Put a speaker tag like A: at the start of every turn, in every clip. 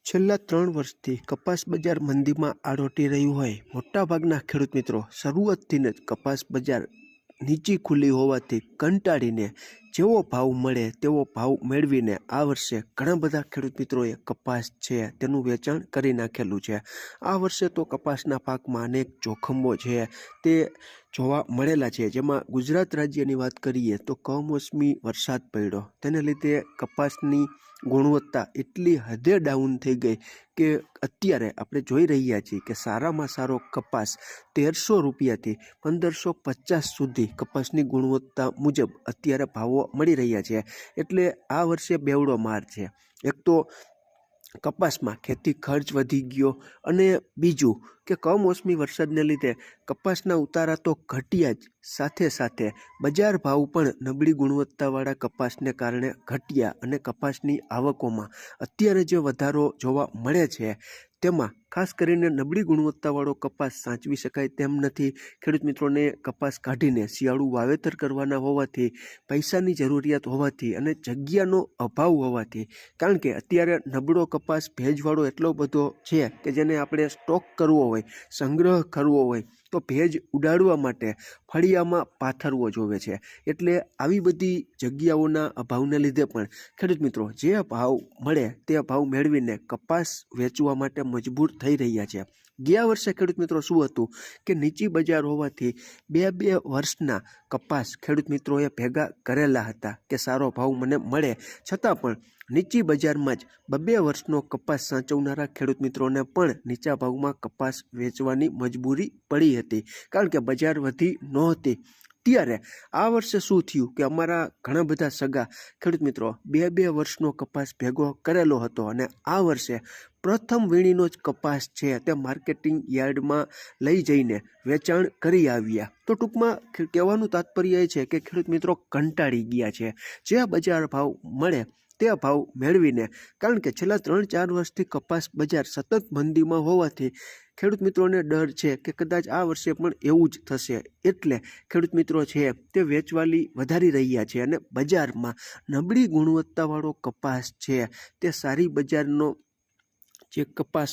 A: છેલ્લા 3 વર્ષથી કપાસ બજાર મંદીમાં આરોટી રહ્યું હોય મોટાભાગના ખેડૂત મિત્રો શરૂઆતથી જ કપાસ બજાર નીચી ખુલ્લી હોવાથી કંટાળીને જેવો ભાવ મળે તેવો ભાવ મેળવીને આ વર્ષે ઘણા બધા ખેડૂત મિત્રોએ કપાસ છે તેનું વેચાણ કરી નાખેલું છે। આ વર્ષે તો કપાસના પાકમાં અનેક જોખમો છે તે જોવા મળેલા છે, જેમાં ગુજરાત રાજ્યની વાત કરીએ તો કમોસમી વરસાદ પડ્યો, તેને લીધે કપાસની ગુણવત્તા એટલી હદે ડાઉન થઈ ગઈ કે અત્યારે આપણે જોઈ રહ્યા છીએ કે સારામાં સારો કપાસ 1300 રૂપિયાથી 1550 સુધી કપાસની ગુણવત્તા મુજબ અત્યારે ભાવો મળી રહ્યા છે। એટલે આ વર્ષે બેવડો માર છે। એક તો કપાસમાં ખેતી ખર્ચ વધી ગયો અને બીજું કે કમોસમી વરસાદને લીધે કપાસના ઉતારા તો ઘટ્યા જ, સાથે સાથે બજાર ભાવ પણ નબળી ગુણવત્તાવાળા કપાસને કારણે ઘટ્યા અને કપાસની આવકોમાં અત્યારે જે વધારો જોવા મળે છે તેમાં ખાસ કરીને નબળી ગુણવત્તાવાળો કપાસ સાચવી શકાય તેમ નથી। ખેડૂત મિત્રોને કપાસ કાઢીને શિયાળુ વાવેતર કરવાના હોવાથી, પૈસાની જરૂરિયાત હોવાથી અને જગ્યાનો અભાવ હોવાથી, કારણ કે અત્યારે નબળો કપાસ ભેજવાળો એટલો બધો છે કે જેને આપણે સ્ટોક કરવો હોય, સંગ્રહ કરવો હોય તો ભેજ ઉડાડવા માટે ફળિયામાં પાથરવો જોવે છે। એટલે આવી બધી જગ્યાઓના અભાવને લીધે પણ ખેડૂત મિત્રો જે ભાવ મળે તે ભાવ મેળવીને કપાસ વેચવા માટે મજબૂર થઈ રહ્યા છે। ગયા વર્ષે ખેડૂત મિત્રો શું હતું કે નીચી બજાર હોવાથી બે વર્ષના કપાસ ખેડૂત મિત્રોએ ભેગા કરેલા હતા કે સારો ભાવ મને મળે, છતાં પણ નીચી બજારમાં જ 2 વર્ષનો કપાસ સાચવનારા ખેડૂત મિત્રોને પણ નીચા ભાવમાં કપાસ વેચવાની મજબૂરી પડી હતી, કારણ કે બજાર વધી નહોતી। ત્યારે આ વર્ષે શું થયું કે અમારા ઘણા બધા સગા ખેડૂત મિત્રો 2 વર્ષનો કપાસ ભેગો કરેલો હતો અને આ વર્ષે પ્રથમ વીણીનો જ કપાસ છે તે માર્કેટિંગ યાર્ડમાં લઈ જઈને વેચાણ કરી આવ્યા। તો ટૂંકમાં કહેવાનું તાત્પર્ય એ છે કે ખેડૂત મિત્રો કંટાળી ગયા છે, જે બજાર ભાવ મળે તે ભાવ મેળવીને, કારણ કે છેલ્લા 3-4 વર્ષથી કપાસ બજાર સતત મંદીમાં હોવાથી ખેડૂત મિત્રોને ડર છે કે કદાચ આ વર્ષે પણ એવું જ થશે, એટલે ખેડૂત મિત્રો છે તે વેચવાલી વધારી રહ્યા છે અને બજારમાં નબળી ગુણવત્તાવાળો કપાસ છે તે સારી બજારનો જે કપાસ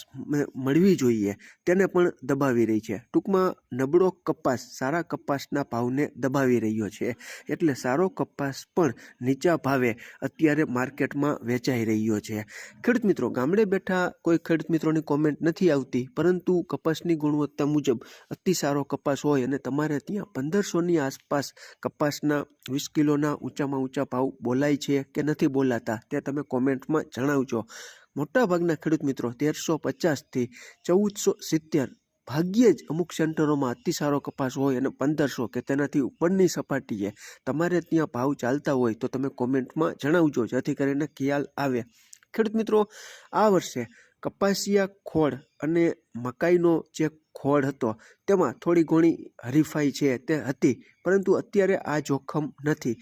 A: મળવી જોઈએ તેને પણ દબાવી રહી છે। ટૂંકમાં નબળો કપાસ સારા કપાસના ભાવને દબાવી રહ્યો છે, એટલે સારો કપાસ પણ નીચા ભાવે અત્યારે માર્કેટમાં વેચાઈ રહ્યો છે। ખેડૂત મિત્રો ગામડે બેઠા કોઈ ખેડૂત મિત્રોની કોમેન્ટ નથી આવતી, પરંતુ કપાસની ગુણવત્તા મુજબ અતિ સારો કપાસ હોય અને તમારે ત્યાં 1500ની આસપાસ કપાસના 20 કિલોના ઊંચામાં ઊંચા ભાવ બોલાય છે કે નથી બોલાતા તે તમે કોમેન્ટમાં જણાવજો। મોટાભાગના ખેડૂત મિત્રો 1350થી 1470 ભાગ્યે જ અમુક સેન્ટરોમાં અતિ સારો કપાસ હોય અને 1500 કે તેનાથી ઉપરની સપાટીએ તમારે ત્યાં ભાવ ચાલતા હોય તો તમે કોમેન્ટમાં જણાવજો, જેથી કરીને ખ્યાલ આવે। ખેડૂત મિત્રો આ વર્ષે કપાસિયા ખોળ અને મકાઈનો જે ખોળ હતો તેમાં થોડી ઘણી હરીફાઈ છે તે હતી, પરંતુ અત્યારે આ જોખમ નથી।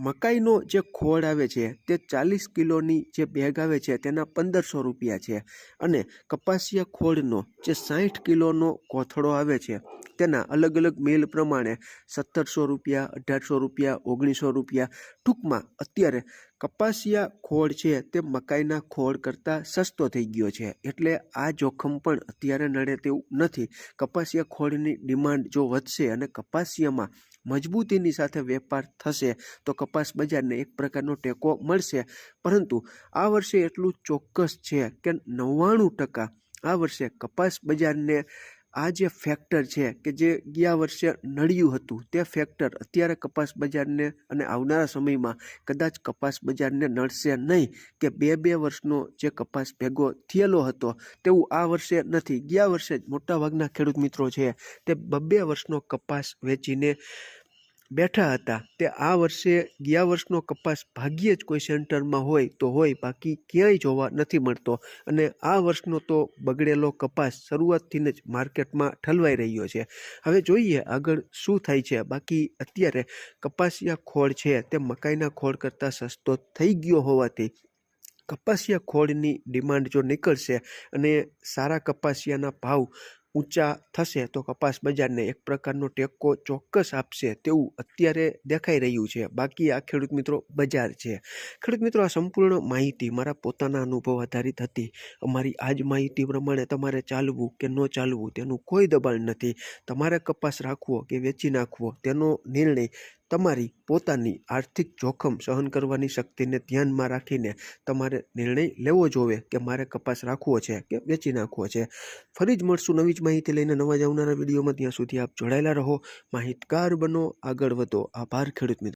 A: મકાઈનો જે ખોળ આવે છે તે 40 કિલોની જે બેગ આવે છે તેના 1500 રૂપિયા છે અને કપાસિયા ખોળનો જે 60 કિલોનો કોથળો આવે છે તેના અલગ અલગ મિલ પ્રમાણે 1700 રૂપિયા, 1800 રૂપિયા, 1900 રૂપિયા। ટૂંકમાં અત્યારે કપાસિયા ખોળ છે તે મકાઈના ખોળ કરતાં સસ્તો થઈ ગયો છે, એટલે આ જોખમ પણ અત્યારે નડે તેવું નથી। કપાસિયા ખોળની ડિમાન્ડ જો વધશે અને કપાસિયામાં મજબૂતીની સાથે વેપાર થશે તો કપાસ બજારને એક પ્રકારનો ટેકો મળશે, પરંતુ આ વર્ષે એટલું ચોક્કસ છે કે 99% આ વર્ષે કપાસ બજારને આ જે ફેક્ટર છે કે જે ગયા વર્ષે નડ્યું હતું તે ફેક્ટર અત્યારે કપાસ બજારને અને આવનારા સમયમાં કદાચ કપાસ બજારને નડશે નહીં, કે 2 વર્ષનો જે કપાસ ભેગો થયેલો હતો તેવું આ વર્ષે નથી। ગયા વર્ષે જ મોટાભાગના ખેડૂત મિત્રો છે તે 2 વર્ષનો કપાસ વેચીને બેઠા હતા, તે આ વર્ષે ગયા વર્ષનો કપાસ ભાગ્યે જ કોઈ સેન્ટરમાં હોય તો હોય, બાકી ક્યાંય જોવા નથી મળતો અને આ વર્ષનો તો બગડેલો કપાસ શરૂઆતથી જ માર્કેટમાં ઠલવાઈ રહ્યો છે। હવે જોઈએ આગળ શું થાય છે, બાકી અત્યારે કપાસિયા ખોળ છે તે મકાઈના ખોળ કરતાં સસ્તો થઈ ગયો હોવાથી કપાસિયા ખોળની ડિમાન્ડ જો નીકળશે અને સારા કપાસિયાના ભાવ ઊંચા થશે તો કપાસ બજારને એક પ્રકારનો ટેકો ચોક્કસ આપશે તેવું અત્યારે દેખાઈ રહ્યું છે. બાકી આ ખેડૂત મિત્રો બજાર છે. ખેડૂત મિત્રો, આ સંપૂર્ણ માહિતી મારા પોતાના અનુભવ આધારિત હતી. અમારી આ જ માહિતી પ્રમાણે તમારે ચાલવું કે ન ચાલવું તેનું કોઈ દબાણ નથી. તમારે કપાસ રાખવો કે વેચી નાખવો તેનો નિર્ણય તમારી પોતાની આર્થિક જોખમ સહન કરવાની શક્તિને ધ્યાનમાં રાખીને તમારે નિર્ણય લેવો જોવે કે મારે કપાસ રાખવો છે કે વેચી નાખવો છે. ફરી જ મળશું નવી જ માહિતી લઈને નવા જ આવનારા વિડીયોમાં. ત્યાં સુધી આપ જોડાયેલા રહો, માહિતગાર બનો, આગળ વધો. આભાર ખેડૂત મિત્રો.